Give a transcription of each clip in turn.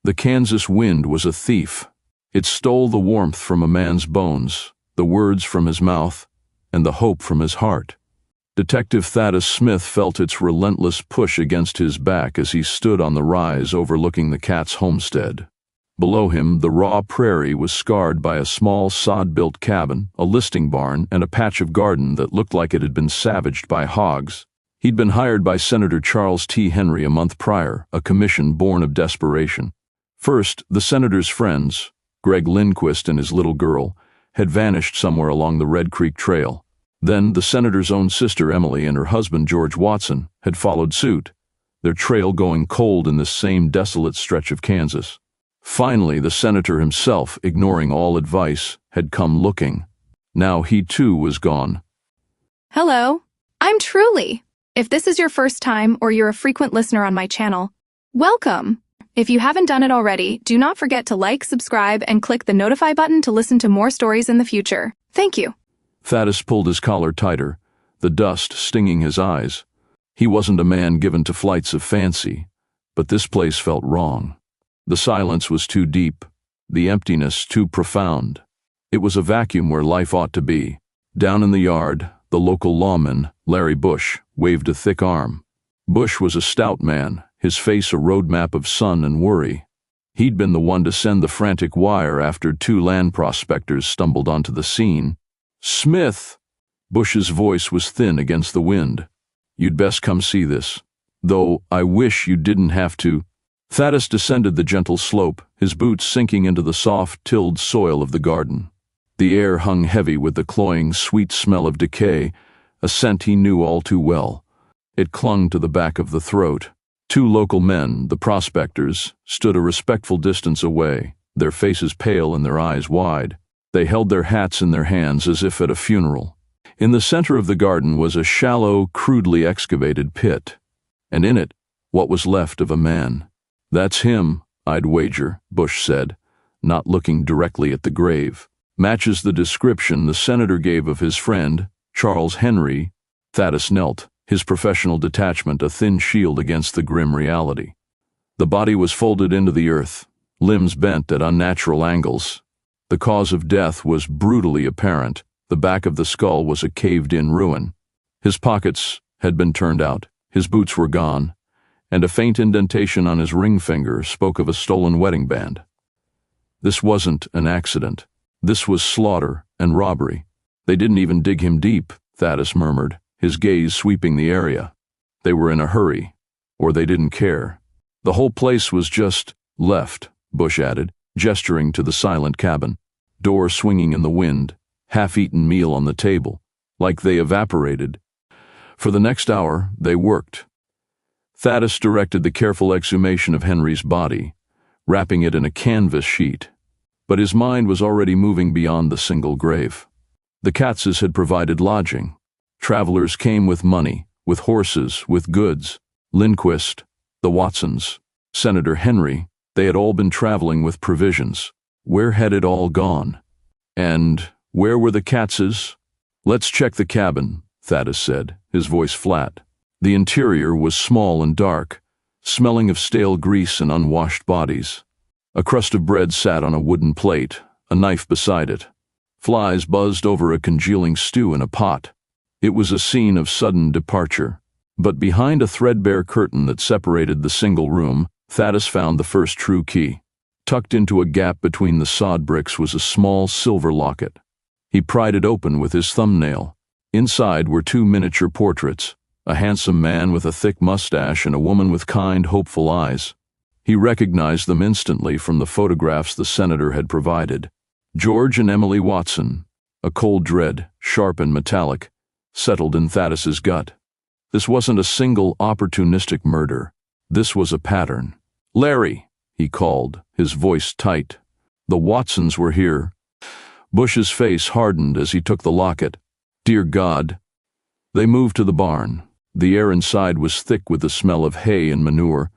The Kansas wind was a thief. It stole the warmth from a man's bones, the words from his mouth, and the hope from his heart. Detective Thaddus Smith felt its relentless push against his back as he stood on the rise overlooking the Katz homestead. Below him, the raw prairie was scarred by a small sod-built cabin, a listing barn, and a patch of garden that looked like it had been savaged by hogs. He'd been hired by Senator Charles T. Henry a month prior, a commission born of desperation. First, the senator's friends, Gregg Lindquist and his little girl, had vanished somewhere along the Red Creek Trail. Then the senator's own sister Emily and her husband George Watson had followed suit, their trail going cold in this same desolate stretch of Kansas. Finally, the senator himself, ignoring all advice, had come looking. Now he too was gone. Hello, I'm Truly. If this is your first time or you're a frequent listener on my channel, welcome. If you haven't done it already, do not forget to like, subscribe, and click the notify button to listen to more stories in the future. Thank you. Thaddus pulled his collar tighter, the dust stinging his eyes. He wasn't a man given to flights of fancy, but this place felt wrong. The silence was too deep, the emptiness too profound. It was a vacuum where life ought to be. Down in the yard, the local lawman, Larry Bush, waved a thick arm. Bush was a stout man, his face a roadmap of sun and worry. He'd been the one to send the frantic wire after two land prospectors stumbled onto the scene. "Smith!" Bush's voice was thin against the wind. "You'd best come see this. Though I wish you didn't have to." Thaddus descended the gentle slope, his boots sinking into the soft, tilled soil of the garden. The air hung heavy with the cloying, sweet smell of decay, a scent he knew all too well. It clung to the back of the throat. Two local men, the prospectors, stood a respectful distance away, their faces pale and their eyes wide. They held their hats in their hands as if at a funeral. In the center of the garden was a shallow, crudely excavated pit, and in it, what was left of a man. "That's him, I'd wager," Bush said, not looking directly at the grave. "Matches the description the senator gave of his friend, Charles Henry." Thaddus knelt, his professional detachment a thin shield against the grim reality. The body was folded into the earth, limbs bent at unnatural angles. The cause of death was brutally apparent. The back of the skull was a caved-in ruin. His pockets had been turned out, his boots were gone, and a faint indentation on his ring finger spoke of a stolen wedding band. This wasn't an accident. This was slaughter and robbery. "They didn't even dig him deep," Thaddus murmured, his gaze sweeping the area. "They were in a hurry, or they didn't care. The whole place was just left," Bush added, gesturing to the silent cabin. Door swinging in the wind, half-eaten meal on the table, like they evaporated. For the next hour, they worked. Thaddus directed the careful exhumation of Henry's body, wrapping it in a canvas sheet. But his mind was already moving beyond the single grave. The Katzes had provided lodging. Travelers came with money, with horses, with goods. Lindquist, the Watsons, Senator Henry, they had all been traveling with provisions. Where had it all gone? And where were the Katzes? "Let's check the cabin," Thaddus said, his voice flat. The interior was small and dark, smelling of stale grease and unwashed bodies. A crust of bread sat on a wooden plate, a knife beside it. Flies buzzed over a congealing stew in a pot. It was a scene of sudden departure. But behind a threadbare curtain that separated the single room, Thaddus found the first true key. Tucked into a gap between the sod bricks was a small silver locket. He pried it open with his thumbnail. Inside were two miniature portraits, a handsome man with a thick mustache and a woman with kind, hopeful eyes. He recognized them instantly from the photographs the senator had provided. George and Emily Watson. A cold dread, sharp and metallic, settled in Thaddus's gut. This wasn't a single opportunistic murder. This was a pattern. "Larry," he called, his voice tight. "The Watsons were here." Bush's face hardened as he took the locket. "Dear God." They moved to the barn. The air inside was thick with the smell of hay and manure,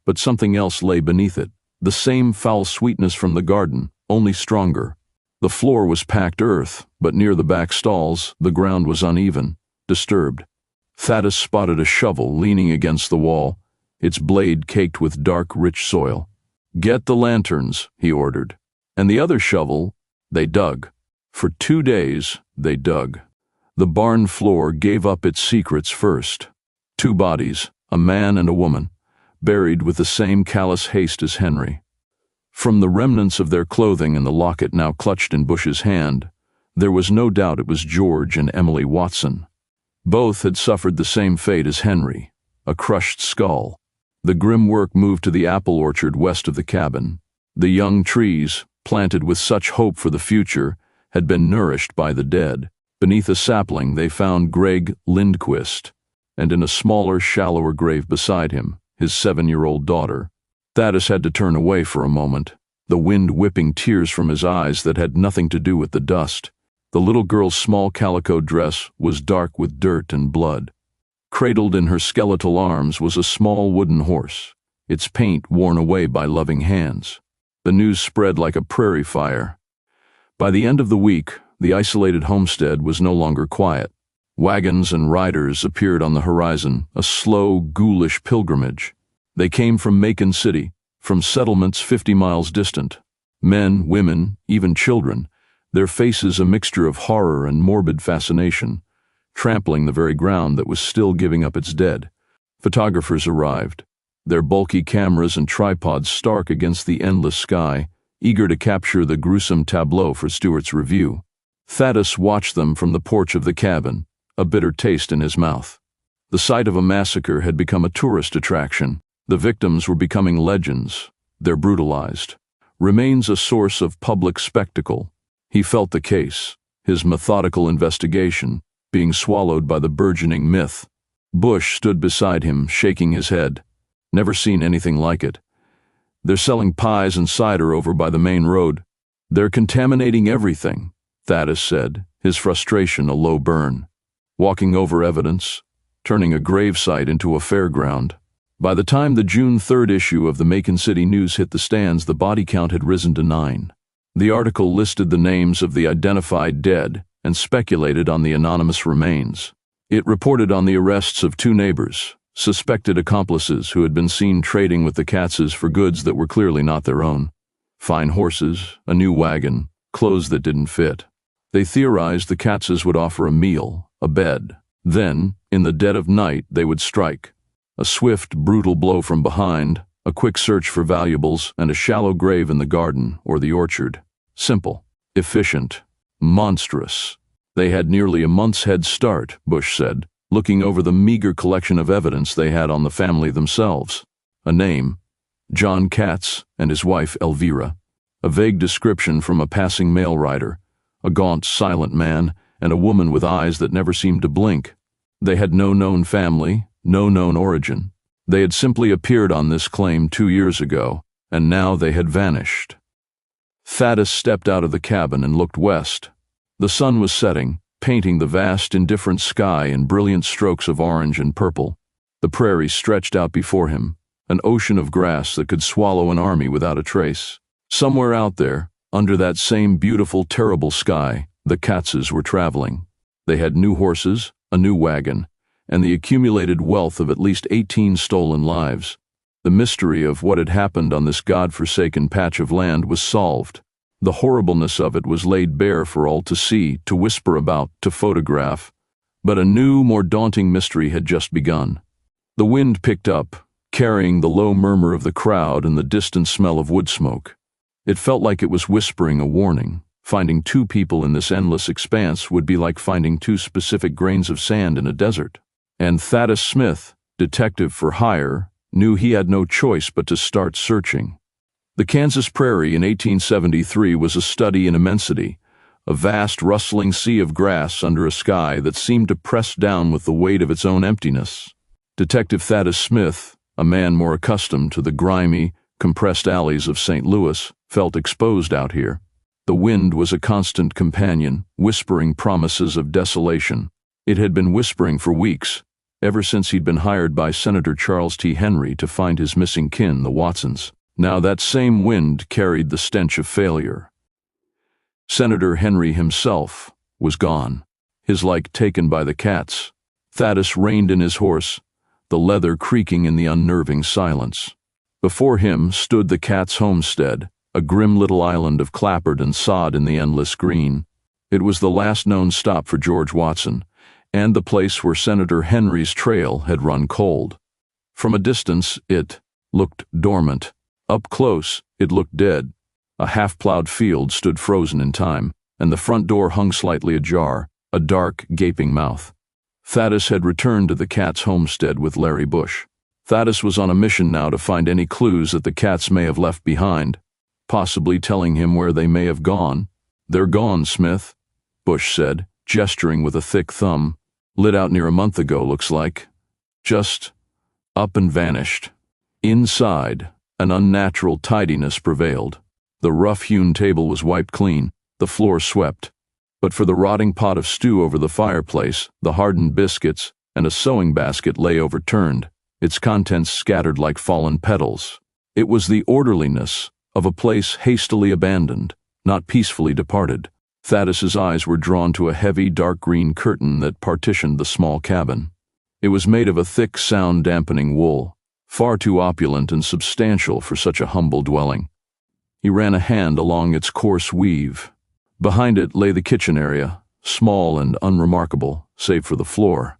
but something else lay beneath it. The same foul sweetness from the garden, only stronger. The floor was packed earth, but near the back stalls, the ground was uneven, disturbed. Thaddus spotted a shovel leaning against the wall, its blade caked with dark, rich soil. "Get the lanterns," he ordered. "And the other shovel." They dug. For 2 days, they dug. The barn floor gave up its secrets first. 2 bodies, a man and a woman, buried with the same callous haste as Henry. From the remnants of their clothing and the locket now clutched in Bush's hand, there was no doubt it was George and Emily Watson. Both had suffered the same fate as Henry, a crushed skull. The grim work moved to the apple orchard west of the cabin. The young trees, planted with such hope for the future, had been nourished by the dead. Beneath a sapling they found Gregg Lindquist, and in a smaller, shallower grave beside him, his 7-year-old daughter. Thaddus had to turn away for a moment, the wind whipping tears from his eyes that had nothing to do with the dust. The little girl's small calico dress was dark with dirt and blood. Cradled in her skeletal arms was a small wooden horse, its paint worn away by loving hands. The news spread like a prairie fire. By the end of the week, the isolated homestead was no longer quiet. Wagons and riders appeared on the horizon, a slow, ghoulish pilgrimage. They came from Macon City, from settlements 50 miles distant. Men, women, even children, their faces a mixture of horror and morbid fascination, trampling the very ground that was still giving up its dead. Photographers arrived, their bulky cameras and tripods stark against the endless sky, eager to capture the gruesome tableau for Stewart's review. Thaddus watched them from the porch of the cabin, a bitter taste in his mouth. The site of a massacre had become a tourist attraction. The victims were becoming legends, their brutalized remains a source of public spectacle. He felt the case, his methodical investigation, being swallowed by the burgeoning myth. Bush stood beside him, shaking his head. "Never seen anything like it. They're selling pies and cider over by the main road. They're contaminating everything," Thaddus said, his frustration a low burn. "Walking over evidence, turning a gravesite into a fairground." By the time the June 3rd issue of the Macon City News hit the stands, the body count had risen to 9. The article listed the names of the identified dead and speculated on the anonymous remains. It reported on the arrests of 2 neighbors, suspected accomplices who had been seen trading with the Katzes for goods that were clearly not their own. Fine horses, a new wagon, clothes that didn't fit. They theorized the Katzes would offer a meal, a bed. Then, in the dead of night, they would strike. A swift, brutal blow from behind, a quick search for valuables, and a shallow grave in the garden or the orchard. Simple, efficient, monstrous. They had nearly a month's head start, Bush said, looking over the meager collection of evidence they had on the family themselves. A name, John Katz, and his wife Elvira. A vague description from a passing mail rider. A gaunt, silent man, and a woman with eyes that never seemed to blink. They had no known family, no known origin. They had simply appeared on this claim 2 years ago, and now they had vanished. Thaddus stepped out of the cabin and looked west. The sun was setting, painting the vast, indifferent sky in brilliant strokes of orange and purple. The prairie stretched out before him, an ocean of grass that could swallow an army without a trace. Somewhere out there, under that same beautiful, terrible sky, the Katzes were traveling. They had new horses, a new wagon, and the accumulated wealth of at least 18 stolen lives. The mystery of what had happened on this god-forsaken patch of land was solved. The horribleness of it was laid bare for all to see, to whisper about, to photograph. But a new, more daunting mystery had just begun. The wind picked up, carrying the low murmur of the crowd and the distant smell of wood smoke. It felt like it was whispering a warning. Finding 2 people in this endless expanse would be like finding 2 specific grains of sand in a desert. And Thaddus Smith, detective for hire, knew he had no choice but to start searching. The Kansas prairie in 1873 was a study in immensity, a vast rustling sea of grass under a sky that seemed to press down with the weight of its own emptiness. Detective Thaddus Smith, a man more accustomed to the grimy, compressed alleys of St. Louis, felt exposed out here. The wind was a constant companion, whispering promises of desolation. It had been whispering for weeks, ever since he'd been hired by Senator Charles T. Henry to find his missing kin, the Watsons. Now that same wind carried the stench of failure. Senator Henry himself was gone, his like taken by the Katz. Thaddus reined in his horse, the leather creaking in the unnerving silence. Before him stood the Katz homestead, a grim little island of clapboard and sod in the endless green. It was the last known stop for George Watson, and the place where Senator Henry's trail had run cold. From a distance, it looked dormant. Up close, it looked dead. A half-plowed field stood frozen in time, and the front door hung slightly ajar, a dark, gaping mouth. Thaddus had returned to the Katz homestead with Larry Bush. Thaddus was on a mission now to find any clues that the Katz may have left behind, possibly telling him where they may have gone. "They're gone, Smith," Bush said, gesturing with a thick thumb. "Lit out near a month ago, looks like. Just up and vanished." Inside, an unnatural tidiness prevailed. The rough-hewn table was wiped clean, the floor swept. But for the rotting pot of stew over the fireplace, the hardened biscuits, and a sewing basket lay overturned, its contents scattered like fallen petals. It was the orderliness of a place hastily abandoned, not peacefully departed. Thaddus's eyes were drawn to a heavy, dark green curtain that partitioned the small cabin. It was made of a thick, sound-dampening wool, far too opulent and substantial for such a humble dwelling. He ran a hand along its coarse weave. Behind it lay the kitchen area, small and unremarkable, save for the floor.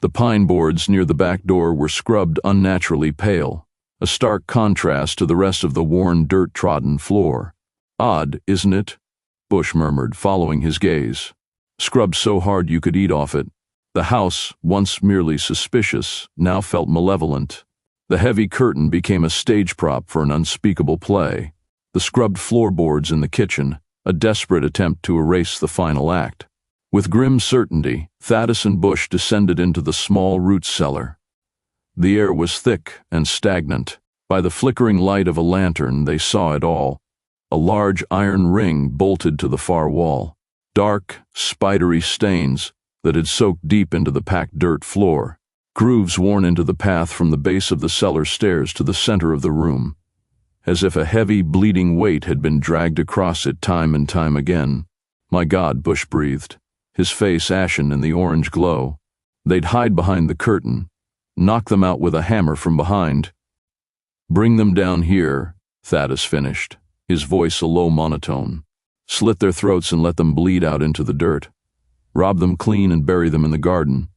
The pine boards near the back door were scrubbed unnaturally pale, a stark contrast to the rest of the worn, dirt-trodden floor. "Odd, isn't it?" Bush murmured, following his gaze. "Scrubbed so hard you could eat off it." The house, once merely suspicious, now felt malevolent. The heavy curtain became a stage prop for an unspeakable play. The scrubbed floorboards in the kitchen, a desperate attempt to erase the final act. With grim certainty, Thaddus and Bush descended into the small root cellar. The air was thick and stagnant. By the flickering light of a lantern, they saw it all. A large iron ring bolted to the far wall. Dark, spidery stains that had soaked deep into the packed dirt floor. Grooves worn into the path from the base of the cellar stairs to the center of the room, as if a heavy, bleeding weight had been dragged across it time and time again. "My God," Bush breathed, his face ashen in the orange glow. "They'd hide behind the curtain, knock them out with a hammer from behind." "Bring them down here," Thaddus finished, his voice a low monotone. "Slit their throats and let them bleed out into the dirt. Rob them clean and bury them in the garden."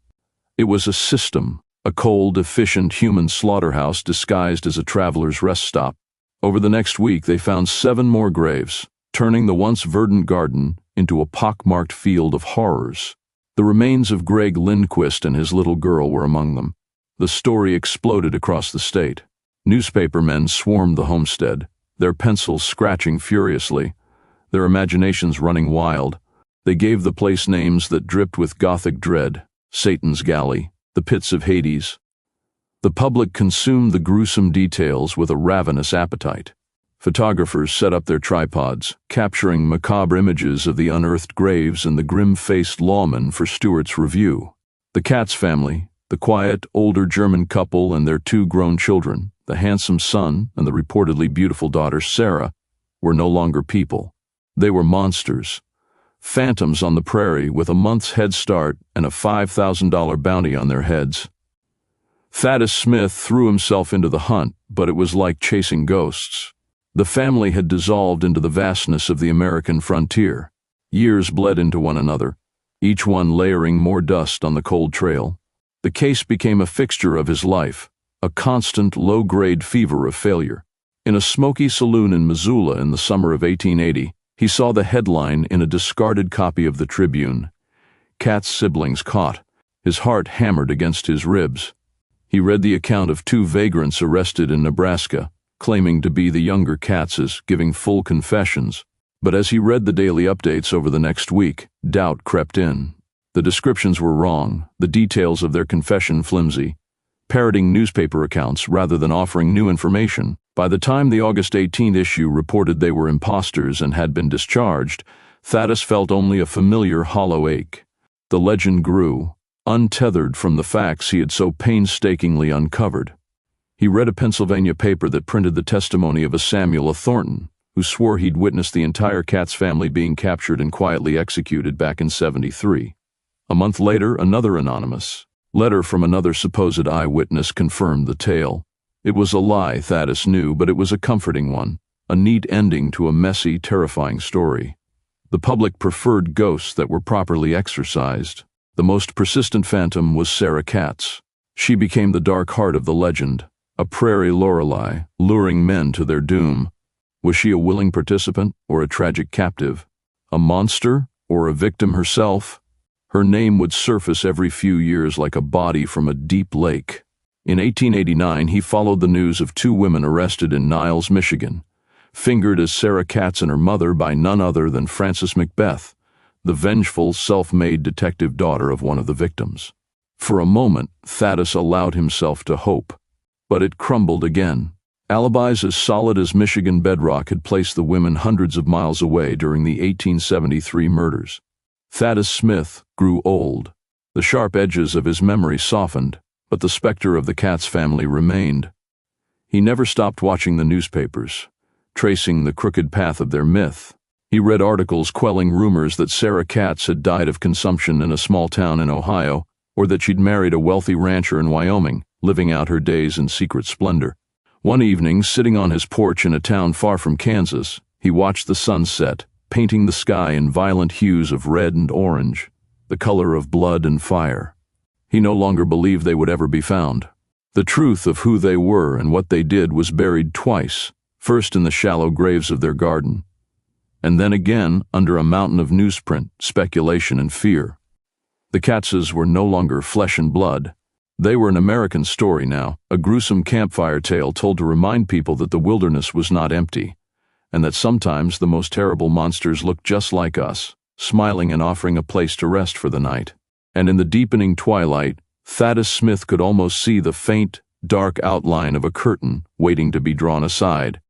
It was a system, a cold, efficient human slaughterhouse disguised as a traveler's rest stop. Over the next week, they found 7 more graves, turning the once verdant garden into a pockmarked field of horrors. The remains of Gregg Lindquist and his little girl were among them. The story exploded across the state. Newspaper men swarmed the homestead, their pencils scratching furiously, their imaginations running wild. They gave the place names that dripped with Gothic dread: Satan's Galley, the pits of Hades. The public consumed the gruesome details with a ravenous appetite. Photographers set up their tripods, capturing macabre images of the unearthed graves and the grim-faced lawmen for Stewart's review. The Katz family, the quiet, older German couple and their 2 grown children, the handsome son and the reportedly beautiful daughter Sarah, were no longer people. They were monsters, phantoms on the prairie with a month's head start and a $5,000 bounty on their heads. Thaddus Smith threw himself into the hunt, but it was like chasing ghosts. The family had dissolved into the vastness of the American frontier. Years bled into one another, each one layering more dust on the cold trail. The case became a fixture of his life, a constant low-grade fever of failure. In a smoky saloon in Missoula in the summer of 1880, he saw the headline in a discarded copy of the Tribune: "Katz siblings caught." His heart hammered against his ribs. He read the account of 2 vagrants arrested in Nebraska, claiming to be the younger Katzes, giving full confessions. But as he read the daily updates over the next week, doubt crept in. The descriptions were wrong, the details of their confession flimsy, parroting newspaper accounts rather than offering new information. By the time the August 18th issue reported they were imposters and had been discharged, Thaddus felt only a familiar hollow ache. The legend grew, untethered from the facts he had so painstakingly uncovered. He read a Pennsylvania paper that printed the testimony of a Samuel Thornton, who swore he'd witnessed the entire Katz family being captured and quietly executed back in '73. A month later, another anonymous letter from another supposed eyewitness confirmed the tale. It was a lie, Thaddus knew, but it was a comforting one, a neat ending to a messy, terrifying story. The public preferred ghosts that were properly exorcised. The most persistent phantom was Sarah Katz. She became the dark heart of the legend, a prairie Lorelei, luring men to their doom. Was she a willing participant or a tragic captive? A monster or a victim herself? Her name would surface every few years like a body from a deep lake. In 1889, he followed the news of 2 women arrested in Niles, Michigan, fingered as Sarah Katz and her mother by none other than Frances Macbeth, the vengeful, self-made detective daughter of one of the victims. For a moment, Thaddus allowed himself to hope, but it crumbled again. Alibis as solid as Michigan bedrock had placed the women hundreds of miles away during the 1873 murders. Thaddus Smith grew old. The sharp edges of his memory softened, but the specter of the Katz family remained. He never stopped watching the newspapers, tracing the crooked path of their myth. He read articles quelling rumors that Sarah Katz had died of consumption in a small town in Ohio, or that she'd married a wealthy rancher in Wyoming, living out her days in secret splendor. One evening, sitting on his porch in a town far from Kansas, he watched the sun set, painting the sky in violent hues of red and orange, the color of blood and fire. He no longer believed they would ever be found. The truth of who they were and what they did was buried twice, first in the shallow graves of their garden, and then again under a mountain of newsprint, speculation, and fear. The Katzes were no longer flesh and blood. They were an American story now, a gruesome campfire tale told to remind people that the wilderness was not empty, and that sometimes the most terrible monsters looked just like us, smiling and offering a place to rest for the night. And in the deepening twilight, Thaddus Smith could almost see the faint, dark outline of a curtain waiting to be drawn aside.